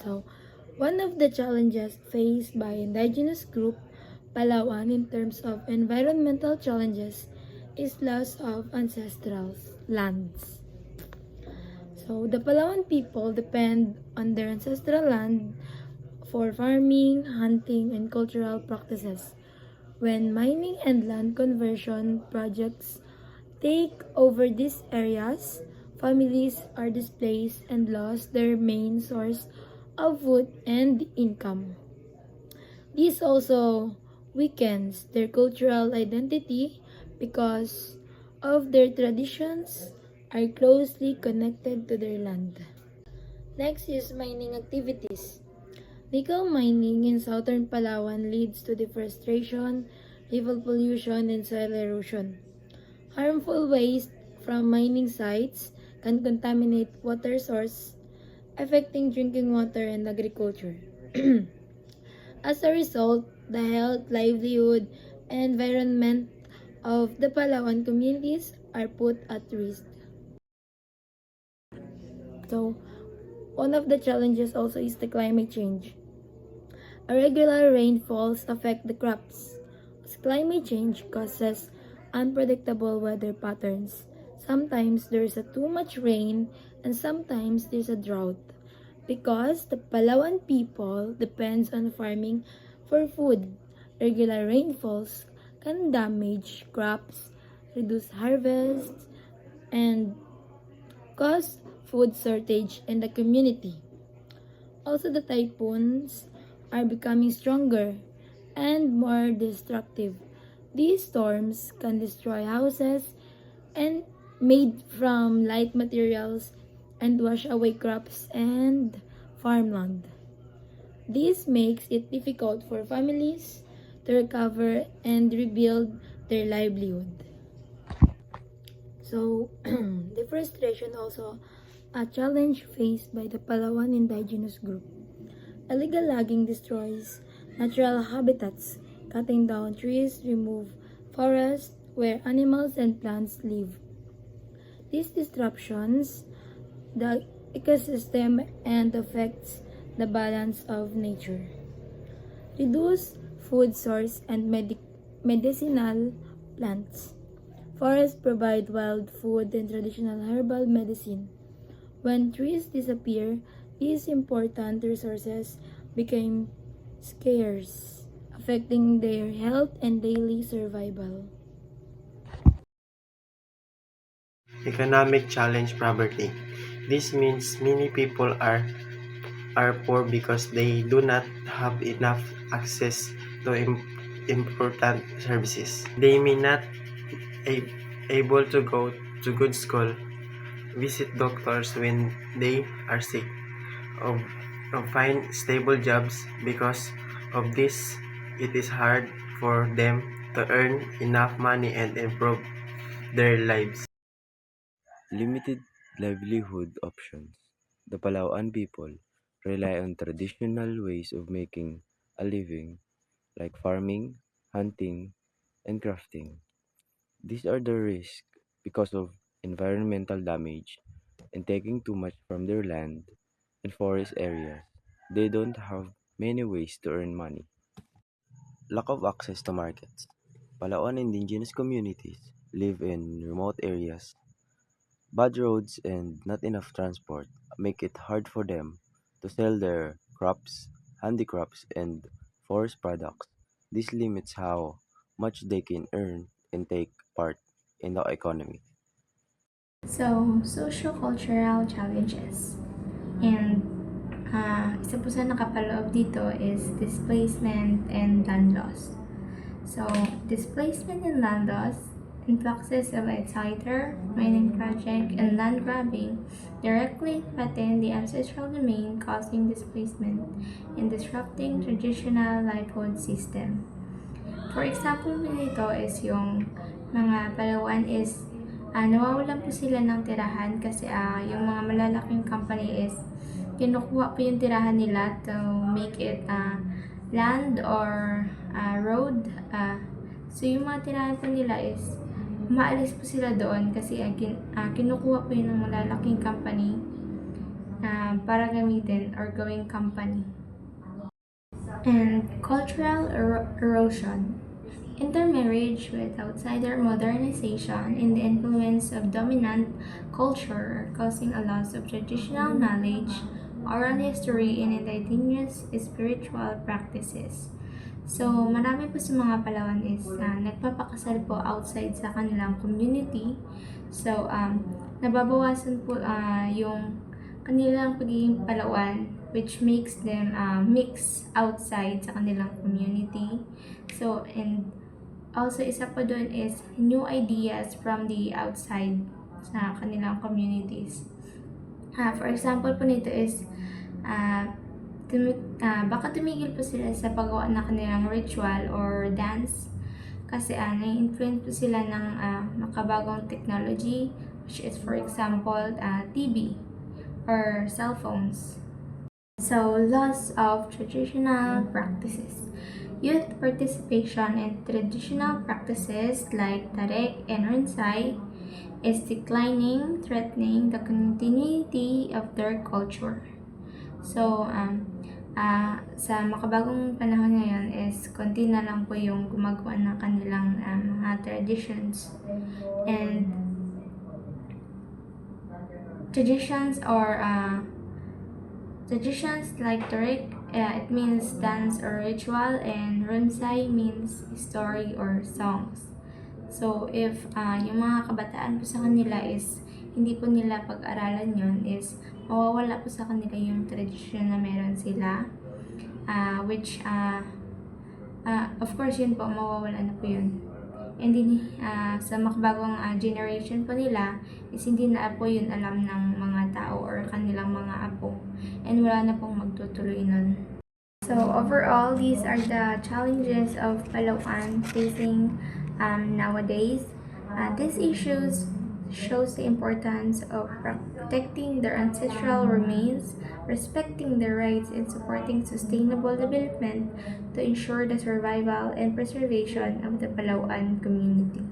So, one of the challenges faced by indigenous group Palawan in terms of environmental challenges is loss of ancestral lands. So, the Palawan people depend on their ancestral land for farming, hunting, and cultural practices. When mining and land conversion projects take over these areas, families are displaced and lost their main source of food and income. This also weakens their cultural identity because of their traditions are closely connected to their land. Next is mining activities. Nickel mining in southern Palawan leads to deforestation, river pollution, and soil erosion. Harmful waste from mining sites can contaminate water source, affecting drinking water and agriculture. As a result, the health, livelihood, and environment of the Palawan communities are put at risk. So, one of the challenges also is the climate change. Irregular rainfalls affect the crops. As climate change causes unpredictable weather patterns. Sometimes there's a too much rain and sometimes there's a drought. Because the Palawan people depends on farming for food. Irregular rainfalls can damage crops, reduce harvests, and cause food shortage in the community. Also, the typhoons are becoming stronger and more destructive. These storms can destroy houses and made from light materials and wash away crops and farmland. This makes it difficult for families to recover and rebuild their livelihood. So, deforestation also a challenge faced by the Palawan indigenous group. Illegal logging destroys natural habitats, cutting down trees, remove forests where animals and plants live. These disruptions the ecosystem and affects the balance of nature. Reduce food source and medicinal plants. Forests provide wild food and traditional herbal medicine. When trees disappear, these important resources become scarce, affecting their health and daily survival. Economic challenge poverty. This means many people are poor because they do not have enough access to important services. They may not a, able to go to good school, visit doctors when they are sick, or, or find stable jobs. Because of this, it is hard for them to earn enough money and improve their lives. Limited livelihood options. The Palawan people rely on traditional ways of making a living, like farming, hunting, and crafting. These are the risks because of environmental damage and taking too much from their land and forest areas. They don't have many ways to earn money. Lack of access to markets. Palawan indigenous communities live in remote areas. Bad roads and not enough transport make it hard for them to sell their crops, handicrafts, and forest products. This limits how much they can earn and take part in the economy. So, socio-cultural challenges. And isa po sa nakapaloob dito is displacement and land loss. So, displacement and land loss, influxes of outsider, mining project, and land grabbing directly threaten the ancestral domain, causing displacement and disrupting traditional livelihood system. For example nito is yung mga Palawan is nawawalan po sila ng tirahan kasi yung mga malalaking company is kinukuha po yung tirahan nila to make it land or road. So yung mga tirahan po nila is umaalis po sila doon kasi kinukuha po yun ng malalaking company para gamitin or gawing company. And cultural erosion. Intermarriage with outsider modernization and the influence of dominant culture are causing a loss of traditional knowledge, oral history, and indigenous spiritual practices. So, marami po sa mga Palawan is nagpapakasal po outside sa kanilang community. So, nababawasan po yung kanilang pagiging Palawan, which makes them mix outside sa kanilang community. So, and also isa po doon is new ideas from the outside sa kanilang communities. For example po nito is baka tumigil po sila sa paggawa ng kanilang ritual or dance kasi na-influence po sila ng makabagong technology, which is for example TV or cell phones. So, loss of traditional practices. Youth participation in traditional practices like Tarek and Ronsai is declining, threatening the continuity of their culture. So, sa makabagong panahon ngayon is konti na lang po yung gumagawa ng kanilang mga traditions. And traditions like Tarek, it means dance or ritual, and Ronsai means story or songs. So, if yung mga kabataan po sa kanila is hindi po nila pag-aralan yon, is mawawala po sa kanila yung tradisyon na meron sila, which of course yun po, mawawala na po yun. And din sa makabagong generation po nila is hindi na po yun alam ng mga tao or kanilang mga apo, and wala na pong magtutuloy nun. So overall, these are the challenges of Palawan facing nowadays. These issues shows the importance of protecting their ancestral remains, respecting their rights, and supporting sustainable development to ensure the survival and preservation of the Palawan community.